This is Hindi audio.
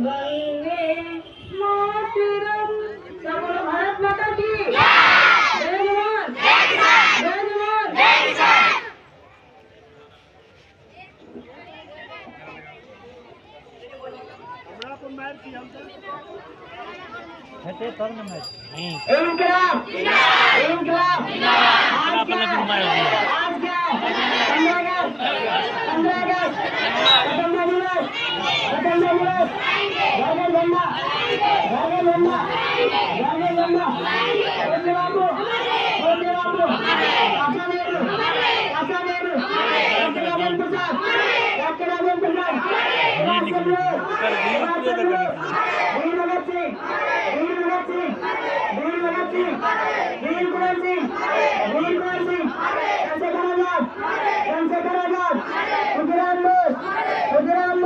वंदे मातरम। सब बोलो भारत माता की जय। जवान जय किसान, जय जवान जय किसान। इनकलाब इनकलाब आज क्या 15 अगस्त स्वतंत्रता दिवस घर झंडा छोटे बाबू चाचा नेहरू डॉक्टर राजेंद्र प्रसाद वीर भगत सिंह